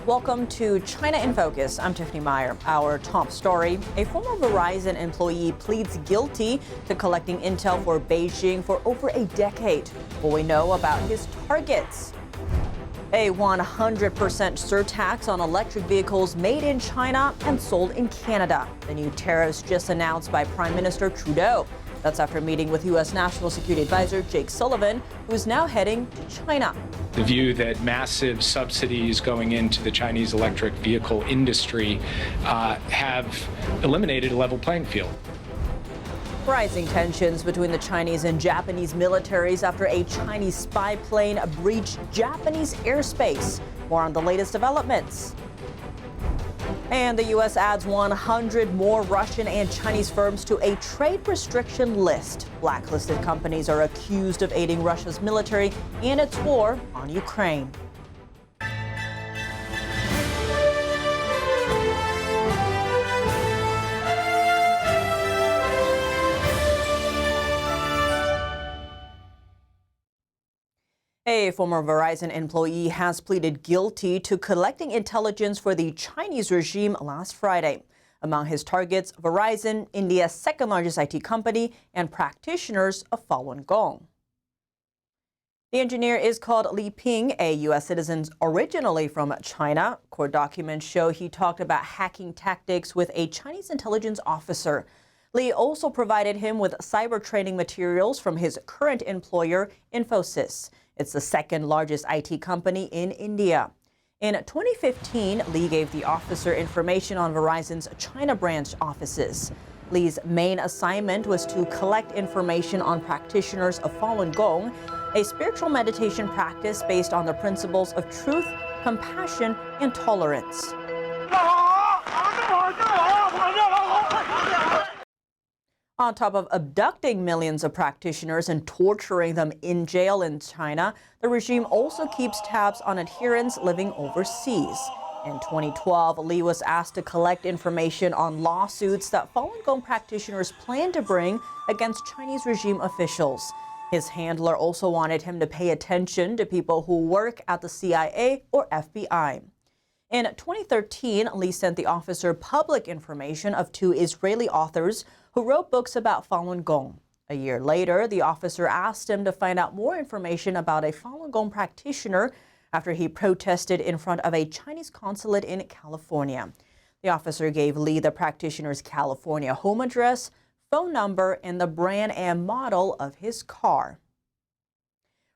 Welcome to China in Focus. I'm Tiffany Meyer. Our top story, a former Verizon employee pleads guilty to collecting intel for Beijing for over a decade. What we know about his targets. A 100% surtax on electric vehicles made in China and sold in Canada. The new tariffs just announced by Prime Minister Trudeau. That's after meeting with U.S. National Security Advisor Jake Sullivan, who is now heading to China. The view that massive subsidies going into the Chinese electric vehicle industry have eliminated a level playing field. Rising tensions between the Chinese and Japanese militaries after a Chinese spy plane breached Japanese airspace. More on the latest developments. And the U.S. adds 100 more Russian and Chinese firms to a trade restriction list. Blacklisted companies are accused of aiding Russia's military in its war on Ukraine. A former Verizon employee has pleaded guilty to collecting intelligence for the Chinese regime last Friday. Among his targets, Verizon, India's second-largest IT company, and practitioners of Falun Gong. The engineer is called Li Ping, a U.S. citizen originally from China. Court documents show he talked about hacking tactics with a Chinese intelligence officer. Li also provided him with cyber training materials from his current employer, Infosys. It's the second largest IT company in India. In 2015, Li gave the officer information on Verizon's China branch offices. Li's main assignment was to collect information on practitioners of Falun Gong, a spiritual meditation practice based on the principles of truth, compassion, and tolerance. On top of abducting millions of practitioners and torturing them in jail in China, the regime also keeps tabs on adherents living overseas. In 2012, Li was asked to collect information on lawsuits that Falun Gong practitioners plan to bring against Chinese regime officials. His handler also wanted him to pay attention to people who work at the CIA or FBI. In 2013, Li sent the officer public information of two Israeli authors who wrote books about Falun Gong. A year later, the officer asked him to find out more information about a Falun Gong practitioner after he protested in front of a Chinese consulate in California. The officer gave Li the practitioner's California home address, phone number, and the brand and model of his car.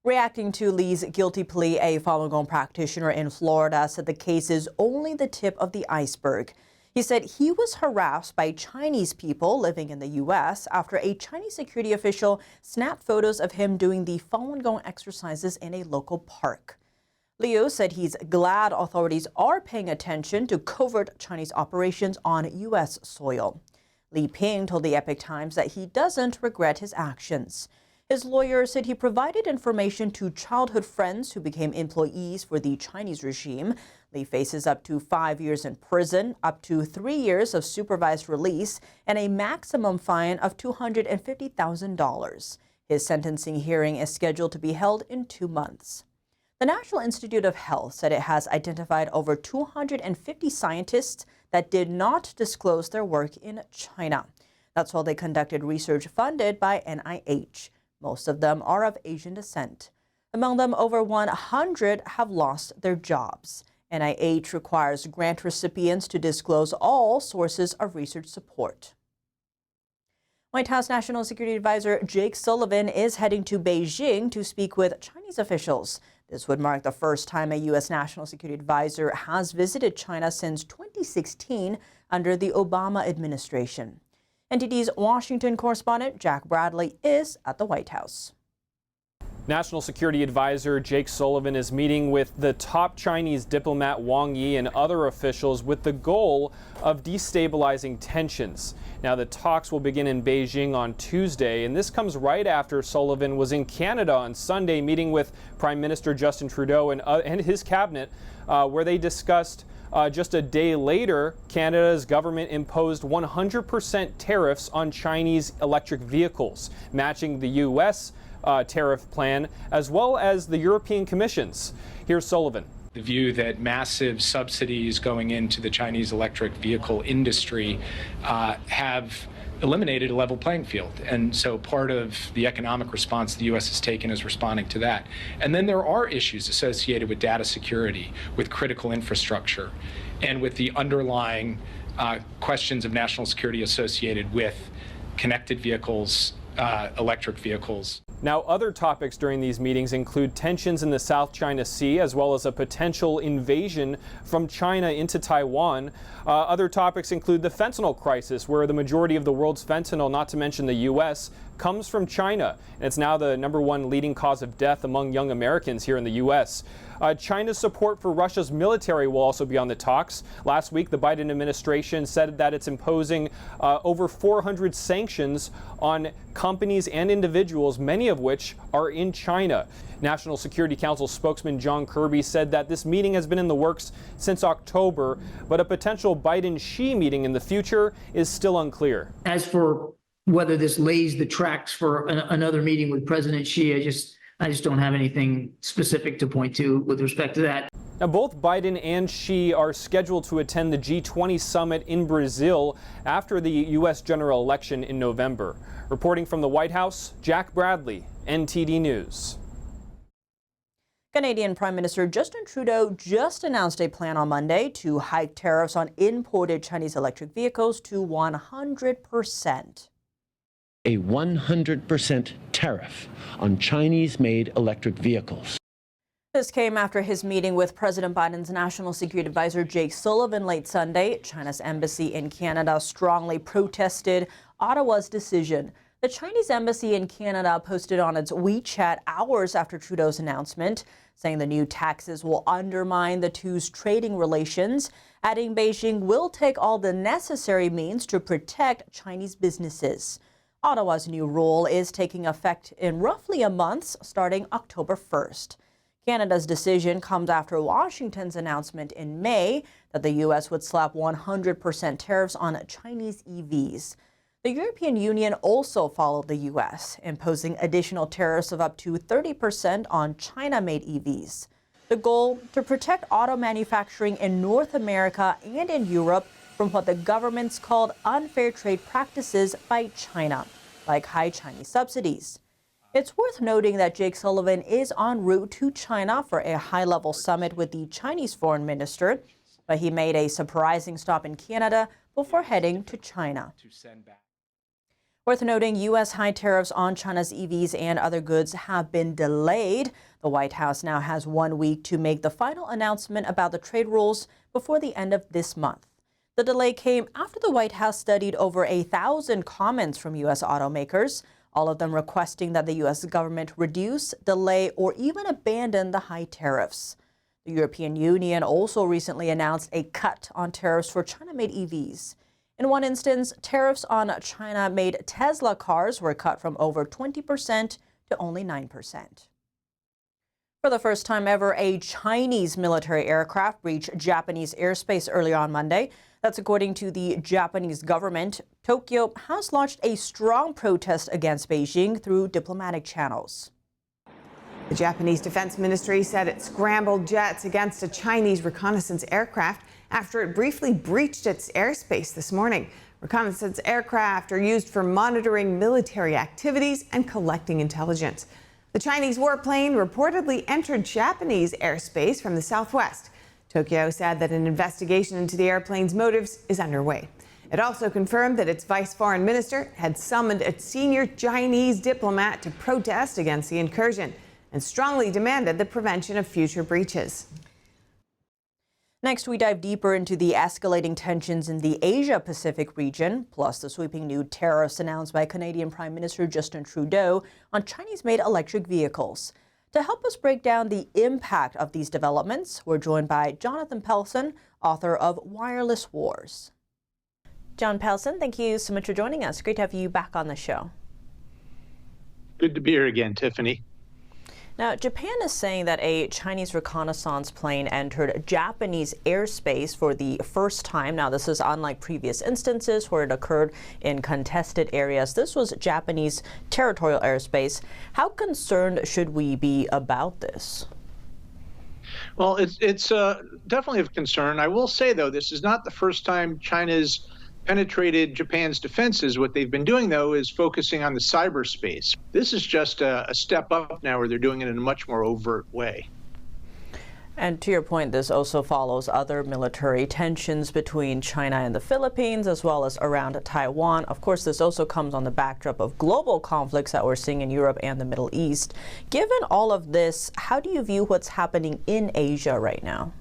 Reacting to Li's guilty plea, a Falun Gong practitioner in Florida said the case is only the tip of the iceberg. He said he was harassed by Chinese people living in the U.S. after a Chinese security official snapped photos of him doing the Falun Gong exercises in a local park. Liu said he's glad authorities are paying attention to covert Chinese operations on U.S. soil. Li Ping told the Epoch Times that he doesn't regret his actions. His lawyer said he provided information to childhood friends who became employees for the Chinese regime. Li faces up to 5 years in prison, up to 3 years of supervised release, and a maximum fine of $250,000. His sentencing hearing is scheduled to be held in 2 months. The National Institute of Health said it has identified over 250 scientists that did not disclose their work in China. That's while they conducted research funded by NIH. Most of them are of Asian descent. Among them, over 100 have lost their jobs. NIH requires grant recipients to disclose all sources of research support. White House National Security Advisor Jake Sullivan is heading to Beijing to speak with Chinese officials. This would mark the first time a U.S. National Security Advisor has visited China since 2016 under the Obama administration. NTD's Washington correspondent Jack Bradley is at the White House. National Security Advisor Jake Sullivan is meeting with the top Chinese diplomat Wang Yi and other officials with the goal of destabilizing tensions. Now, the talks will begin in Beijing on Tuesday, and this comes right after Sullivan was in Canada on Sunday meeting with Prime Minister Justin Trudeau and his cabinet, where they discussed just a day later, Canada's government imposed 100% tariffs on Chinese electric vehicles, matching the U.S. Tariff plan, as well as the European Commission's. Here's Sullivan. The view that massive subsidies going into the Chinese electric vehicle industry have eliminated a level playing field. And so part of the economic response the U.S. has taken is responding to that. And then there are issues associated with data security, with critical infrastructure, and with the underlying questions of national security associated with connected vehicles, electric vehicles. Now, other topics during these meetings include tensions in the South China Sea, as well as a potential invasion from China into Taiwan. Other topics include the fentanyl crisis, where the majority of the world's fentanyl, not to mention the U.S., comes from China. And it's now the #1 leading cause of death among young Americans here in the U.S. China's support for Russia's military will also be on the talks. Last week, the Biden administration said that it's imposing over 400 sanctions on companies and individuals, many of which are in China. National Security Council spokesman John Kirby said that this meeting has been in the works since October, but a potential Biden-Xi meeting in the future is still unclear. As for whether this lays the tracks for another meeting with President Xi, I just don't have anything specific to point to with respect to that. Now, both Biden and Xi are scheduled to attend the G20 summit in Brazil after the U.S. general election in November. Reporting from the White House, Jack Bradley, NTD News. Canadian Prime Minister Justin Trudeau just announced a plan on Monday to hike tariffs on imported Chinese electric vehicles to 100%. A 100% tariff on Chinese-made electric vehicles. This came after his meeting with President Biden's National Security Advisor Jake Sullivan late Sunday. China's embassy in Canada strongly protested Ottawa's decision. The Chinese embassy in Canada posted on its WeChat hours after Trudeau's announcement, saying the new taxes will undermine the two's trading relations, adding Beijing will take all the necessary means to protect Chinese businesses. Ottawa's new rule is taking effect in roughly a month, starting October 1st. Canada's decision comes after Washington's announcement in May that the U.S. would slap 100% tariffs on Chinese EVs. The European Union also followed the U.S., imposing additional tariffs of up to 30% on China-made EVs. The goal, to protect auto manufacturing in North America and in Europe from what the governments called unfair trade practices by China, like high Chinese subsidies. It's worth noting that Jake Sullivan is en route to China for a high-level summit with the Chinese foreign minister, but he made a surprising stop in Canada before heading to China. Worth noting, U.S. high tariffs on China's EVs and other goods have been delayed. The White House now has 1 week to make the final announcement about the trade rules before the end of this month. The delay came after the White House studied over 1,000 comments from U.S. automakers, all of them requesting that the U.S. government reduce, delay, or even abandon the high tariffs. The European Union also recently announced a cut on tariffs for China-made EVs. In one instance, tariffs on China-made Tesla cars were cut from over 20% to only 9%. For the first time ever, a Chinese military aircraft breached Japanese airspace earlier on Monday. That's according to the Japanese government. Tokyo has launched a strong protest against Beijing through diplomatic channels. The Japanese Defense Ministry said it scrambled jets against a Chinese reconnaissance aircraft after it briefly breached its airspace this morning. Reconnaissance aircraft are used for monitoring military activities and collecting intelligence. The Chinese warplane reportedly entered Japanese airspace from the southwest. Tokyo said that an investigation into the airplane's motives is underway. It also confirmed that its vice foreign minister had summoned a senior Chinese diplomat to protest against the incursion and strongly demanded the prevention of future breaches. Next, we dive deeper into the escalating tensions in the Asia-Pacific region, plus the sweeping new tariffs announced by Canadian Prime Minister Justin Trudeau on Chinese-made electric vehicles. To help us break down the impact of these developments, we're joined by Jonathan Pelson, author of Wireless Wars. John Pelson, thank you so much for joining us. Great to have you back on the show. Good to be here again, Tiffany. Now, Japan is saying that a Chinese reconnaissance plane entered Japanese airspace for the first time. Now, this is unlike previous instances where it occurred in contested areas. This was Japanese territorial airspace. How concerned should we be about this? Well, it's definitely of concern. I will say, though, this is not the first time China's penetrated Japan's defenses. What they've been doing, though, is focusing on the cyberspace. This is just a step up now where they're doing it in a much more overt way. And to your point, this also follows other military tensions between China and the Philippines, as well as around Taiwan. Of course, this also comes on the backdrop of global conflicts that we're seeing in Europe and the Middle East. Given all of this, how do you view what's happening in Asia right now?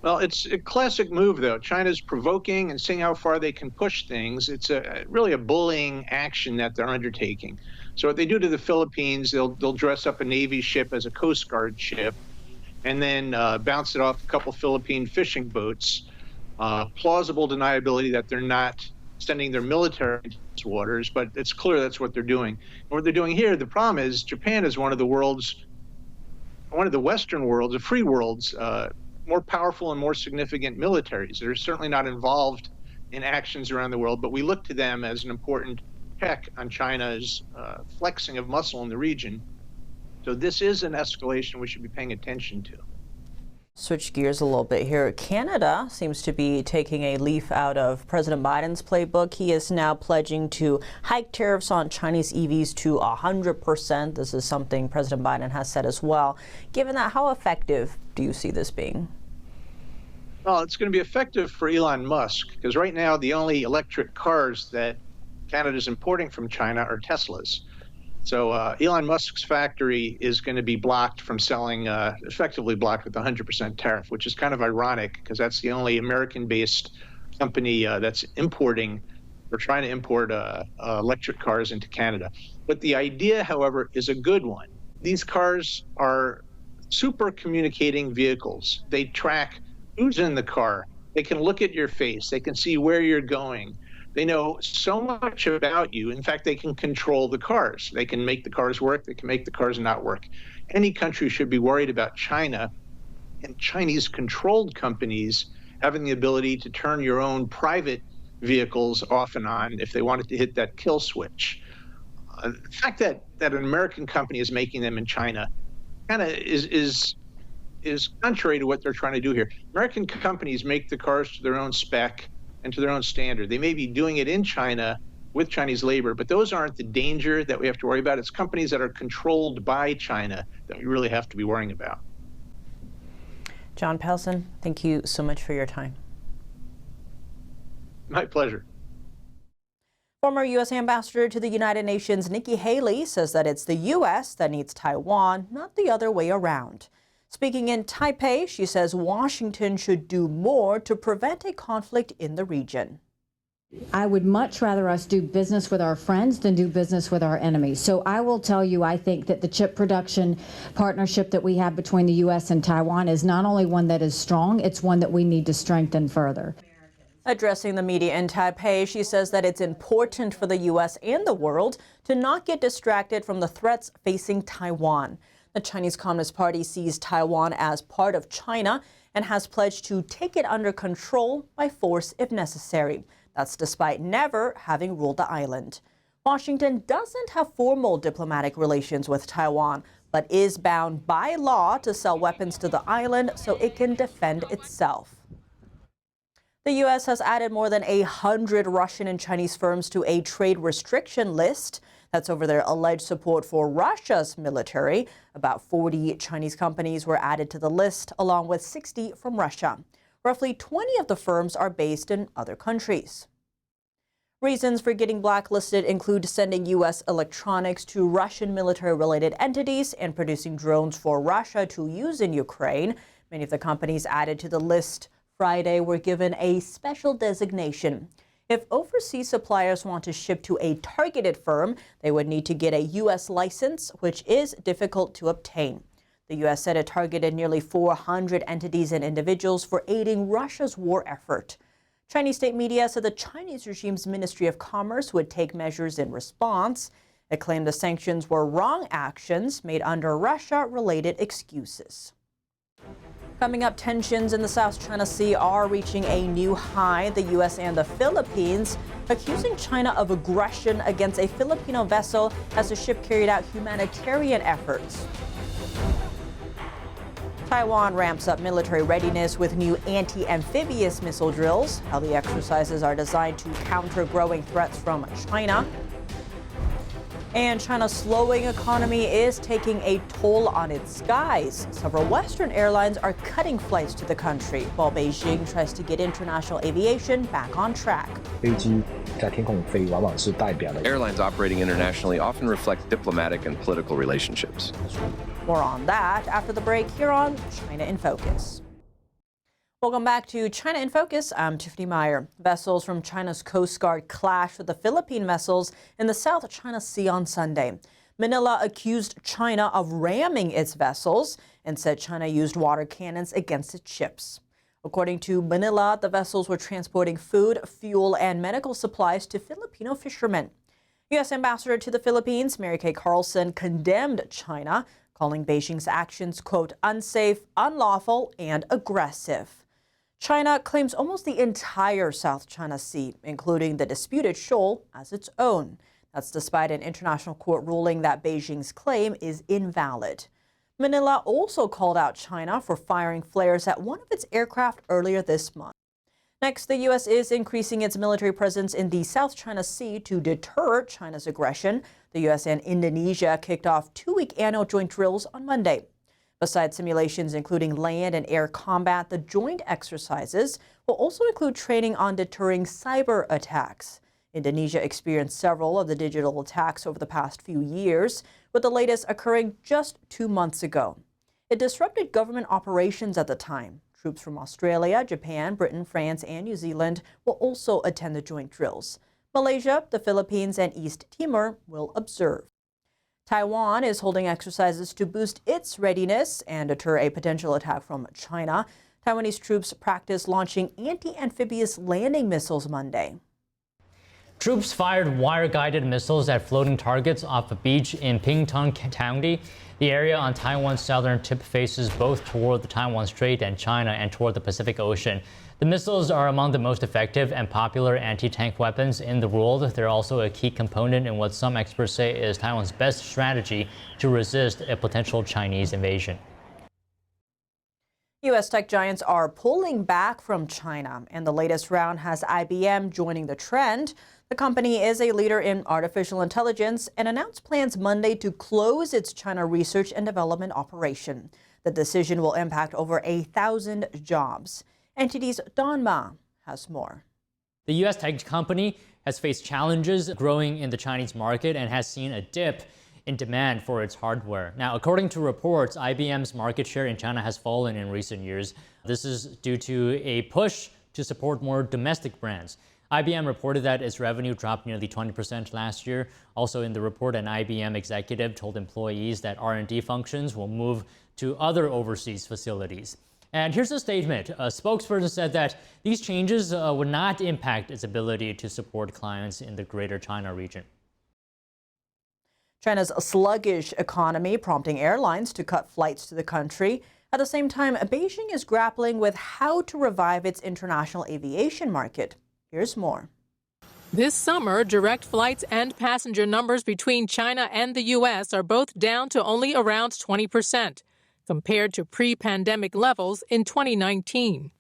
Well, it's a classic move, though. China's provoking and seeing how far they can push things. It's really a bullying action that they're undertaking. So what they do to the Philippines, they'll dress up a Navy ship as a Coast Guard ship, and then bounce it off a couple Philippine fishing boats. Plausible deniability that they're not sending their military into these waters, but it's clear that's what they're doing. And what they're doing here, the problem is Japan is one of the Western worlds, the free world's more powerful and more significant militaries. They're certainly not involved in actions around the world, but we look to them as an important check on China's flexing of muscle in the region. So this is an escalation we should be paying attention to. Switch gears a little bit here. Canada seems to be taking a leaf out of President Biden's playbook. He is now pledging to hike tariffs on Chinese EVs to 100%. This is something President Biden has said as well. Given that, how effective do you see this being? Well, it's going to be effective for Elon Musk, because right now the only electric cars that Canada's importing from China are Teslas. So Elon Musk's factory is going to be blocked from selling, effectively blocked with 100% tariff, which is kind of ironic because that's the only American-based company that's importing or trying to import electric cars into Canada. But the idea, however, is a good one. These cars are super communicating vehicles. They track who's in the car. They can look at your face. They can see where you're going. They know so much about you. In fact, they can control the cars. They can make the cars work. They can make the cars not work. Any country should be worried about China and Chinese-controlled companies having the ability to turn your own private vehicles off and on if they wanted to hit that kill switch. The fact that an American company is making them in China kind of is contrary to what they're trying to do here. American companies make the cars to their own spec and to their own standard. They may be doing it in China with Chinese labor, but those aren't the danger that we have to worry about. It's companies that are controlled by China that we really have to be worrying about. John Pelson, thank you so much for your time. My pleasure. Former U.S. Ambassador to the United Nations, Nikki Haley, says that it's the U.S. that needs Taiwan, not the other way around. Speaking in Taipei, she says Washington should do more to prevent a conflict in the region. I would much rather us do business with our friends than do business with our enemies. So I will tell you, I think that the chip production partnership that we have between the U.S. and Taiwan is not only one that is strong, it's one that we need to strengthen further. Addressing the media in Taipei, she says that it's important for the U.S. and the world to not get distracted from the threats facing Taiwan. The Chinese Communist Party sees Taiwan as part of China and has pledged to take it under control by force if necessary. That's despite never having ruled the island. Washington doesn't have formal diplomatic relations with Taiwan, but is bound by law to sell weapons to the island so it can defend itself. The U.S. has added more than 100 Russian and Chinese firms to a trade restriction list. That's over their alleged support for Russia's military. About 40 Chinese companies were added to the list, along with 60 from Russia. Roughly 20 of the firms are based in other countries. Reasons for getting blacklisted include sending U.S. electronics to Russian military-related entities and producing drones for Russia to use in Ukraine. Many of the companies added to the list Friday were given a special designation. If overseas suppliers want to ship to a targeted firm, they would need to get a U.S. license, which is difficult to obtain. The U.S. said it targeted nearly 400 entities and individuals for aiding Russia's war effort. Chinese state media said the Chinese regime's Ministry of Commerce would take measures in response. It claimed the sanctions were wrong actions made under Russia-related excuses. Coming up, tensions in the South China Sea are reaching a new high. The U.S. and the Philippines accusing China of aggression against a Filipino vessel as the ship carried out humanitarian efforts. Taiwan ramps up military readiness with new anti-amphibious missile drills. How the exercises are designed to counter growing threats from China. And China's slowing economy is taking a toll on its skies. Several Western airlines are cutting flights to the country, while Beijing tries to get international aviation back on track. Airlines operating internationally often reflect diplomatic and political relationships. More on that after the break here on China in Focus. Welcome back to China in Focus. I'm Tiffany Meyer. Vessels from China's Coast Guard clashed with the Philippine vessels in the South China Sea on Sunday. Manila accused China of ramming its vessels and said China used water cannons against its ships. According to Manila, the vessels were transporting food, fuel, and medical supplies to Filipino fishermen. U.S. Ambassador to the Philippines, Mary Kay Carlson, condemned China, calling Beijing's actions, quote, unsafe, unlawful, and aggressive. China claims almost the entire South China Sea, including the disputed shoal, as its own. That's despite an international court ruling that Beijing's claim is invalid. Manila also called out China for firing flares at one of its aircraft earlier this month. Next, the U.S. is increasing its military presence in the South China Sea to deter China's aggression. The U.S. and Indonesia kicked off two-week annual joint drills on Monday. Besides simulations including land and air combat, the joint exercises will also include training on deterring cyber attacks. Indonesia experienced several of the digital attacks over the past few years, with the latest occurring just 2 months ago. It disrupted government operations at the time. Troops from Australia, Japan, Britain, France, and New Zealand will also attend the joint drills. Malaysia, the Philippines, and East Timor will observe. Taiwan is holding exercises to boost its readiness and deter a potential attack from China. Taiwanese troops practiced launching anti-amphibious landing missiles Monday. Troops fired wire-guided missiles at floating targets off a beach in Pingtung County. The area on Taiwan's southern tip faces both toward the Taiwan Strait and China and toward the Pacific Ocean. The missiles are among the most effective and popular anti-tank weapons in the world. They're also a key component in what some experts say is Taiwan's best strategy to resist a potential Chinese invasion. U.S. tech giants are pulling back from China, and the latest round has IBM joining the trend. The company is a leader in artificial intelligence and announced plans Monday to close its China research and development operation. The decision will impact over 1,000 jobs. NTD's Don Ma has more. The U.S. tech company has faced challenges growing in the Chinese market and has seen a dip in demand for its hardware. Now, according to reports, IBM's market share in China has fallen in recent years. This is due to a push to support more domestic brands. IBM reported that its revenue dropped nearly 20% last year. Also in the report, an IBM executive told employees that R&D functions will move to other overseas facilities. And here's a statement. A spokesperson said that these changes would not impact its ability to support clients in the Greater China region. China's sluggish economy prompting airlines to cut flights to the country. At the same time, Beijing is grappling with how to revive its international aviation market. Here's more. This summer, direct flights and passenger numbers between China and the U.S. are both down to only around 20%, compared to pre-pandemic levels in 2019.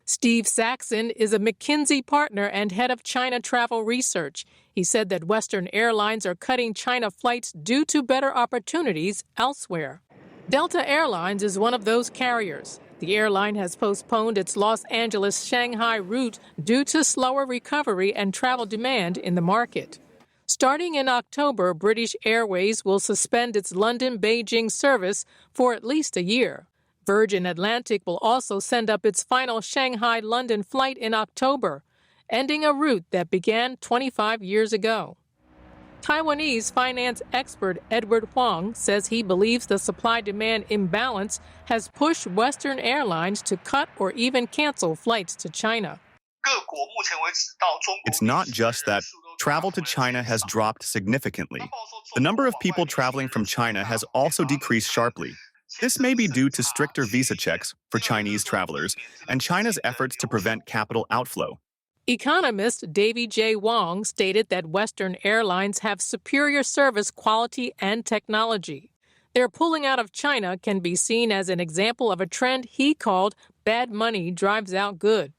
Steve Saxon is a McKinsey partner and head of China travel research. He said that Western airlines are cutting China flights due to better opportunities elsewhere. Delta Airlines is one of those carriers. The airline has postponed its Los Angeles-Shanghai route due to slower recovery and travel demand in the market. Starting in October, British Airways will suspend its London-Beijing service for at least a year. Virgin Atlantic will also send up its final Shanghai-London flight in October, ending a route that began 25 years ago. Taiwanese finance expert Edward Huang says he believes the supply-demand imbalance has pushed Western airlines to cut or even cancel flights to China. It's not just that travel to China has dropped significantly. The number of people traveling from China has also decreased sharply. This may be due to stricter visa checks for Chinese travelers and China's efforts to prevent capital outflow. Economist Davy J. Wong stated that Western airlines have superior service quality and technology. Their pulling out of China can be seen as an example of a trend he called bad money drives out good.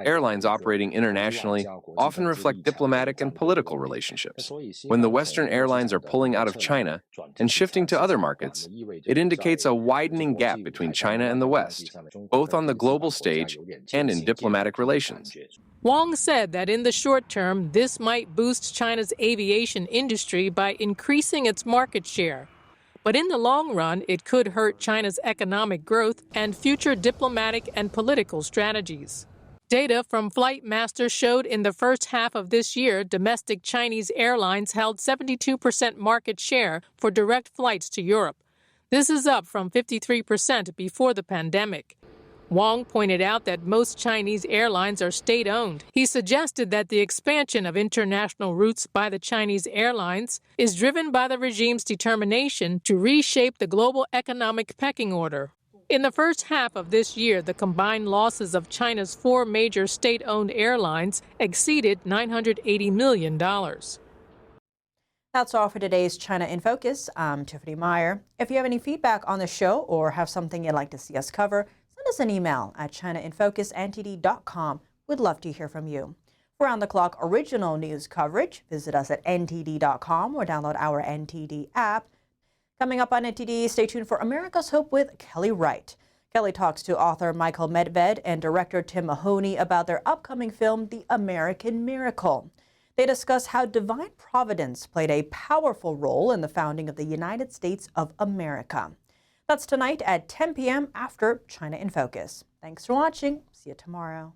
Airlines operating internationally often reflect diplomatic and political relationships. When the Western airlines are pulling out of China and shifting to other markets, it indicates a widening gap between China and the West, both on the global stage and in diplomatic relations. Wang said that in the short term, this might boost China's aviation industry by increasing its market share. But in the long run, it could hurt China's economic growth and future diplomatic and political strategies. Data from Flightmaster showed in the first half of this year, domestic Chinese airlines held 72% market share for direct flights to Europe. This is up from 53% before the pandemic. Wang pointed out that most Chinese airlines are state-owned. He suggested that the expansion of international routes by the Chinese airlines is driven by the regime's determination to reshape the global economic pecking order. In the first half of this year, the combined losses of China's 4 major state-owned airlines exceeded $980 million. That's all for today's China in Focus. I'm Tiffany Meyer. If you have any feedback on the show or have something you'd like to see us cover, send us an email at chinainfocusntd.com. We'd love to hear from you. For round-the-clock original news coverage, visit us at ntd.com or download our NTD app. Coming up on NTD, stay tuned for America's Hope with Kelly Wright. Kelly talks to author Michael Medved and director Tim Mahoney about their upcoming film, The American Miracle. They discuss how divine providence played a powerful role in the founding of the United States of America. That's tonight at 10 p.m. after China in Focus. Thanks for watching. See you tomorrow.